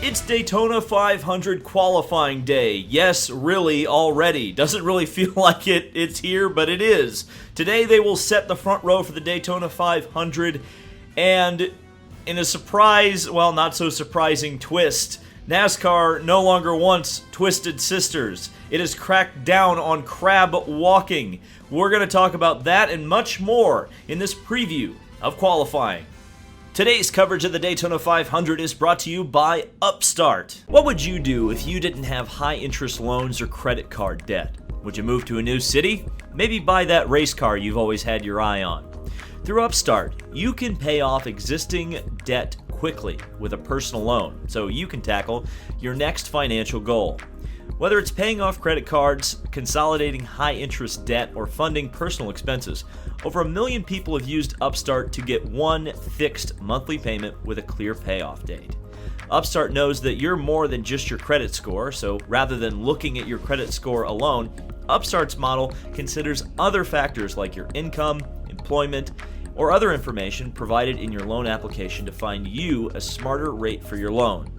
It's Daytona 500 qualifying day. Yes, really, already. Doesn't really feel like it's here, but it is. Today they will set the front row for the Daytona 500, and in a surprise, well, not so surprising twist, NASCAR no longer wants Twisted Sisters. It has cracked down on crab walking. We're going to talk about that and much more in this preview of qualifying. Today's coverage of the Daytona 500 is brought to you by Upstart. What would you do if you didn't have high-interest loans or credit card debt? Would you move to a new city? Maybe buy that race car you've always had your eye on. Through Upstart, you can pay off existing debt quickly with a personal loan, so you can tackle your next financial goal. Whether it's paying off credit cards, consolidating high-interest debt, or funding personal expenses, over 1 million people have used Upstart to get one fixed monthly payment with a clear payoff date. Upstart knows that you're more than just your credit score, so rather than looking at your credit score alone, Upstart's model considers other factors like your income, employment, or other information provided in your loan application to find you a smarter rate for your loan.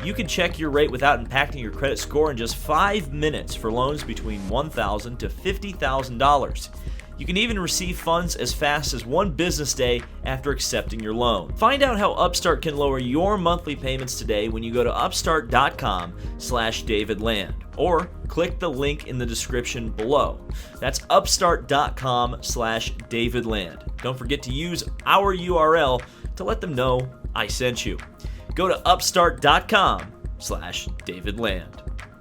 You can check your rate without impacting your credit score in just 5 minutes for loans between $1,000 to $50,000. You can even receive funds as fast as 1 business day after accepting your loan. Find out how Upstart can lower your monthly payments today when you go to upstart.com/DavidLand or click the link in the description below. That's upstart.com/DavidLand. Don't forget to use our URL to let them know I sent you. Go to upstart.com/DavidLand.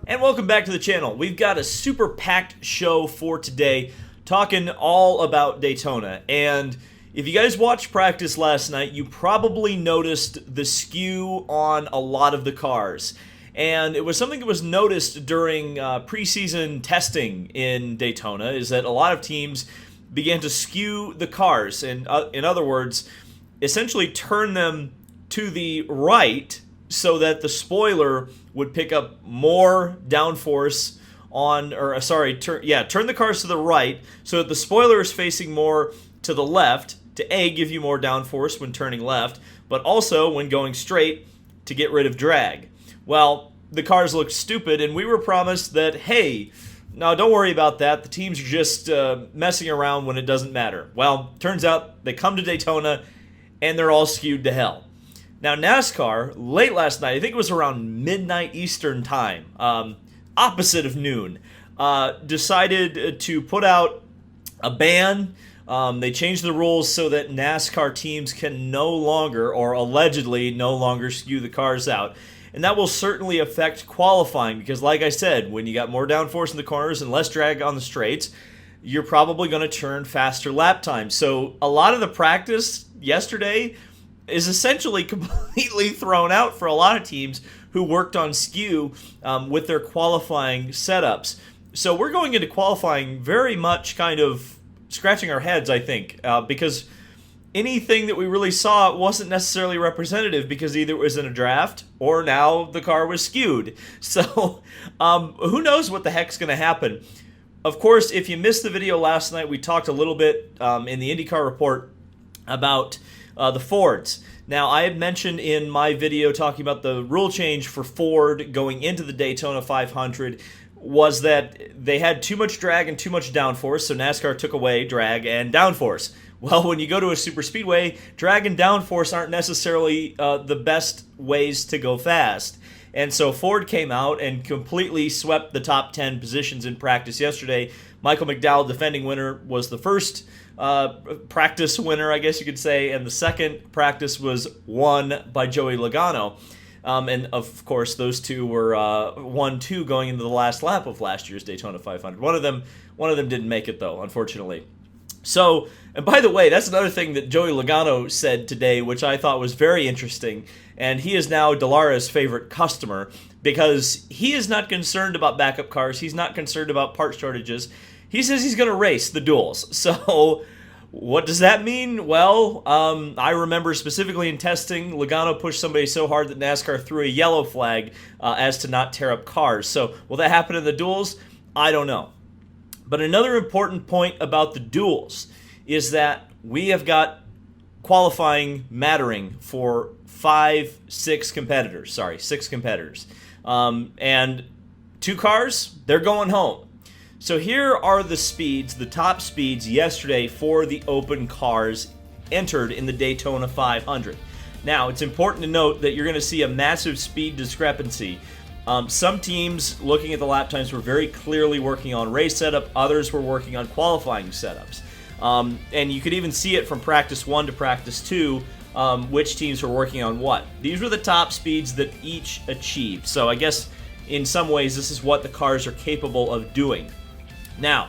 And welcome back to the channel. We've got a super packed show for today, talking all about Daytona. And if you guys watched practice last night, you probably noticed the skew on a lot of the cars. And it was something that was noticed during preseason testing in Daytona, is that a lot of teams began to skew the cars. And in other words, essentially turn them to the right so that the spoiler would pick up more downforce turn the cars to the right so that the spoiler is facing more to the left to give you more downforce when turning left, but also when going straight to get rid of drag. Well, the cars looked stupid, and we were promised that, hey, no, don't worry about that. The teams are just messing around when it doesn't matter. Well, turns out they come to Daytona, and they're all skewed to hell. Now, NASCAR, late last night, I think it was around midnight Eastern time, opposite of noon, decided to put out a ban. They changed the rules so that NASCAR teams can no longer, or allegedly no longer, skew the cars out. And that will certainly affect qualifying because, like I said, when you got more downforce in the corners and less drag on the straights, you're probably going to turn faster lap times. So a lot of the practice yesterday is essentially completely thrown out for a lot of teams who worked on skew with their qualifying setups. So we're going into qualifying very much kind of scratching our heads, I think, because anything that we really saw wasn't necessarily representative because either it was in a draft or now the car was skewed. So who knows what the heck's going to happen. Of course, if you missed the video last night, we talked a little bit in the IndyCar report about the Fords. Now, I had mentioned in my video talking about the rule change for Ford going into the Daytona 500 was that they had too much drag and too much downforce, so NASCAR took away drag and downforce. Well, when you go to a super speedway, drag and downforce aren't necessarily the best ways to go fast. And so Ford came out and completely swept the top 10 positions in practice yesterday. Michael McDowell, defending winner, was the first practice winner, I guess you could say, and the second practice was won by Joey Logano. And of course, those two were 1-2 going into the last lap of last year's Daytona 500. One of them didn't make it though, unfortunately. So, and by the way, that's another thing that Joey Logano said today, which I thought was very interesting. And he is now Dalara's favorite customer because he is not concerned about backup cars. He's not concerned about part shortages. He says he's going to race the duels. So what does that mean? Well, I remember specifically in testing, Logano pushed somebody so hard that NASCAR threw a yellow flag as to not tear up cars. So will that happen in the duels? I don't know. But another important point about the duels is that we have got qualifying mattering for six competitors. And 2 cars, they're going home. So here are the speeds, the top speeds yesterday for the open cars entered in the Daytona 500. Now, it's important to note that you're going to see a massive speed discrepancy. Some teams, looking at the lap times, were very clearly working on race setup. Others were working on qualifying setups. And you could even see it from practice 1 to practice 2, which teams were working on what. These were the top speeds that each achieved. So I guess in some ways this is what the cars are capable of doing. Now,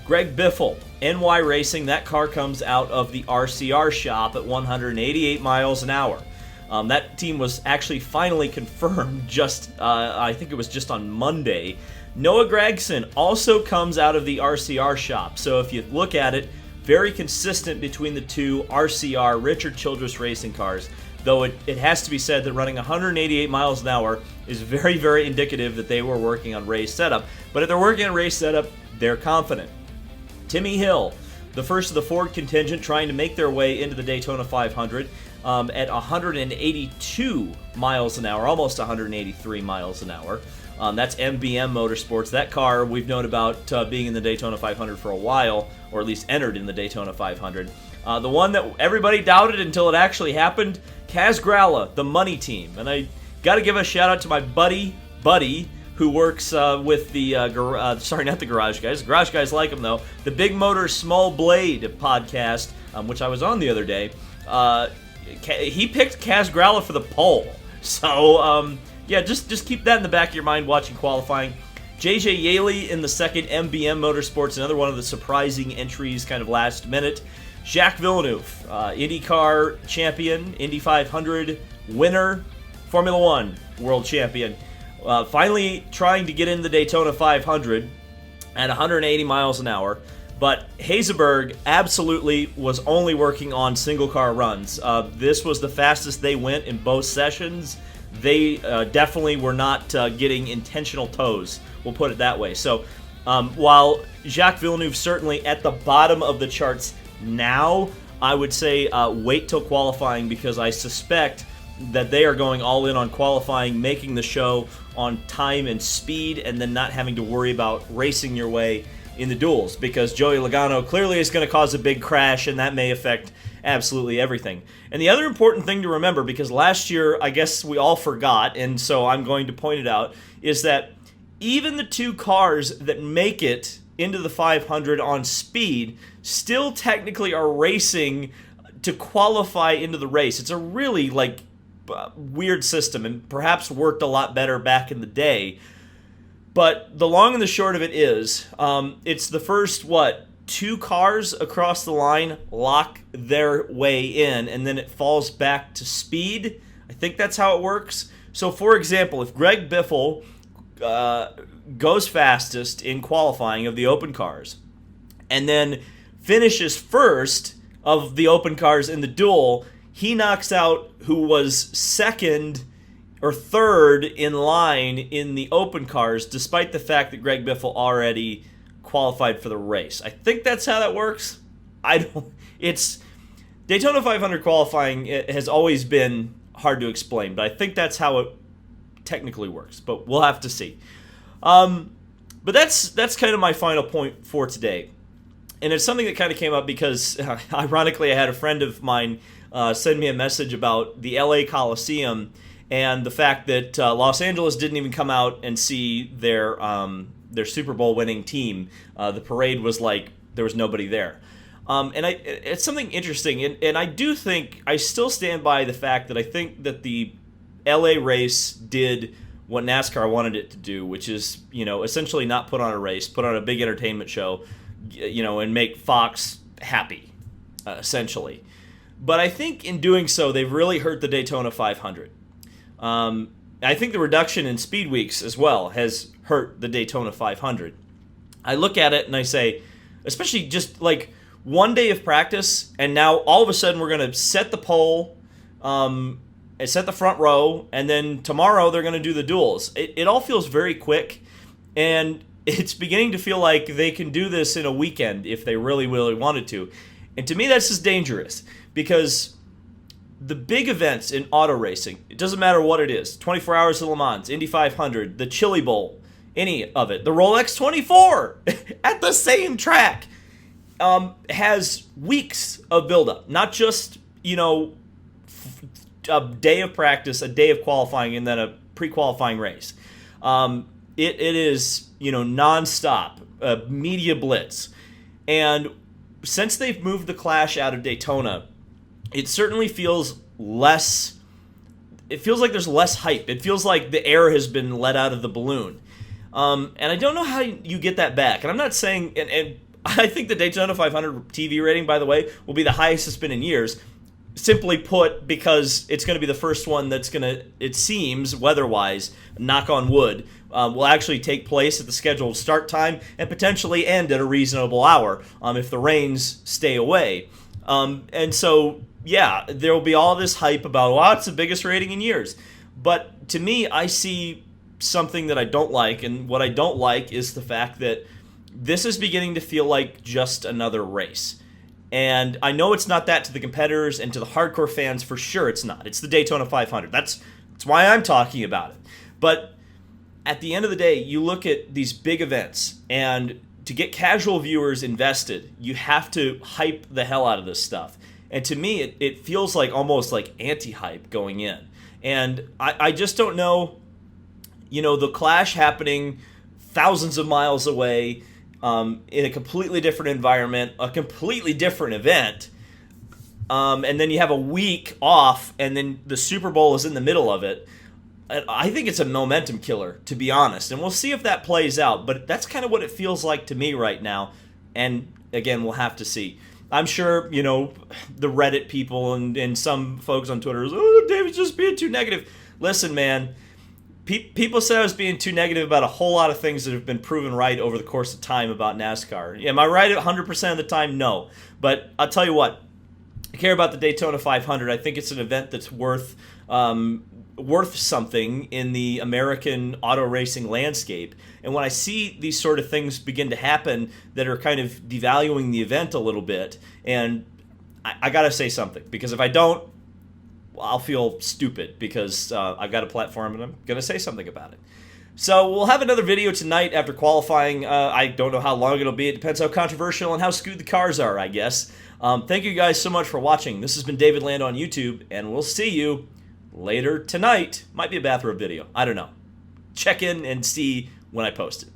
Greg Biffle, NY Racing, that car comes out of the RCR shop at 188 miles an hour. That team was actually finally confirmed I think it was just on Monday. Noah Gragson also comes out of the RCR shop. So if you look at it, very consistent between the two RCR, Richard Childress Racing cars. Though it has to be said that running 188 miles an hour is very, very indicative that they were working on race setup. But if they're working on race setup, they're confident. Timmy Hill, the first of the Ford contingent, trying to make their way into the Daytona 500 at 182 miles an hour, almost 183 miles an hour. That's MBM Motorsports. That car we've known about being in the Daytona 500 for a while, or at least entered in the Daytona 500. The one that everybody doubted until it actually happened, Kaz Gralla, the money team. And I got to give a shout out to my buddy, who works with the, not the Garage Guys. The Garage Guys like him, though. The Big Motor Small Blade podcast, which I was on the other day. He picked Kaz Gralla for the pole. So, yeah, just keep that in the back of your mind watching qualifying. JJ Yaley in the second, MBM Motorsports, another one of the surprising entries kind of last minute. Jacques Villeneuve, IndyCar champion, Indy 500 winner, Formula One world champion. Finally trying to get in the Daytona 500 at 180 miles an hour. But Hazeberg absolutely was only working on single car runs. This was the fastest they went in both sessions. They definitely were not getting intentional toes, we'll put it that way. So while Jacques Villeneuve certainly at the bottom of the charts now, I would say wait till qualifying, because I suspect that they are going all in on qualifying, making the show on time and speed, and then not having to worry about racing your way in the duels, because Joey Logano clearly is going to cause a big crash, and that may affect absolutely everything. And the other important thing to remember, because last year I guess we all forgot, and so I'm going to point it out, is that even the 2 cars that make it into the 500 on speed still technically are racing to qualify into the race. It's a really weird system, and perhaps worked a lot better back in the day. But the long and the short of it is, it's the first, 2 cars across the line lock their way in, and then it falls back to speed. I think that's how it works. So, for example, if Greg Biffle goes fastest in qualifying of the open cars, and then finishes first of the open cars in the duel, he knocks out who was second or third in line in the open cars, despite the fact that Greg Biffle already qualified for the race. I think that's how that works. It's Daytona 500 qualifying has always been hard to explain, but I think that's how it technically works. But we'll have to see. But that's kind of my final point for today. And it's something that kind of came up because, ironically, I had a friend of mine send me a message about the LA Coliseum and the fact that Los Angeles didn't even come out and see their Super Bowl winning team. The parade was like there was nobody there. And it's something interesting, and I do think, I still stand by the fact that I think that the LA race did what NASCAR wanted it to do, which is, essentially not put on a race, put on a big entertainment show, and make Fox happy, essentially. But I think in doing so, they've really hurt the Daytona 500. I think the reduction in Speedweeks as well has hurt the Daytona 500. I look at it and I say, especially just like one day of practice, and now all of a sudden we're going to set the pole, and set the front row, and then tomorrow they're going to do the duels. It all feels very quick, and it's beginning to feel like they can do this in a weekend if they really, really wanted to. And to me, that's just dangerous, because the big events in auto racing, it doesn't matter what it is, 24 Hours of Le Mans, Indy 500, the Chili Bowl, any of it, the Rolex 24 at the same track, has weeks of buildup, not just, a day of practice, a day of qualifying, and then a pre-qualifying race. It is, nonstop, media blitz. And since they've moved the Clash out of Daytona, it certainly feels less, it feels like there's less hype. It feels like the air has been let out of the balloon. And I don't know how you get that back. And I'm not saying, and I think the Daytona 500 TV rating, by the way, will be the highest it's been in years. Simply put, because it's going to be the first one that's going to, it seems, weather-wise, knock on wood, will actually take place at the scheduled start time and potentially end at a reasonable hour if the rains stay away. And so, yeah, there will be all this hype about, wow, it's the biggest rating in years. But to me, I see something that I don't like, and what I don't like is the fact that this is beginning to feel like just another race. And I know it's not that to the competitors and to the hardcore fans, for sure it's not. It's the Daytona 500. That's why I'm talking about it. But at the end of the day, you look at these big events, and to get casual viewers invested, you have to hype the hell out of this stuff. And to me, it feels like almost like anti-hype going in. And I just don't know, the Clash happening thousands of miles away, in a completely different environment, a completely different event, and then you have a week off, and then the Super Bowl is in the middle of it. I think it's a momentum killer, to be honest, and we'll see if that plays out, but that's kind of what it feels like to me right now, and again, we'll have to see. I'm sure, the Reddit people and some folks on Twitter is, oh, David's just being too negative. Listen, man, people say I was being too negative about a whole lot of things that have been proven right over the course of time about NASCAR. Am I right 100% of the time? No. But I'll tell you what, I care about the Daytona 500. I think it's an event that's worth something in the American auto racing landscape. And when I see these sort of things begin to happen that are kind of devaluing the event a little bit, and I got to say something, because if I don't, I'll feel stupid, because I've got a platform and I'm going to say something about it. So we'll have another video tonight after qualifying. I don't know how long it'll be. It depends how controversial and how skewed the cars are, I guess. Thank you guys so much for watching. This has been David Land on YouTube, and we'll see you later tonight. Might be a bathrobe video. I don't know. Check in and see when I post it.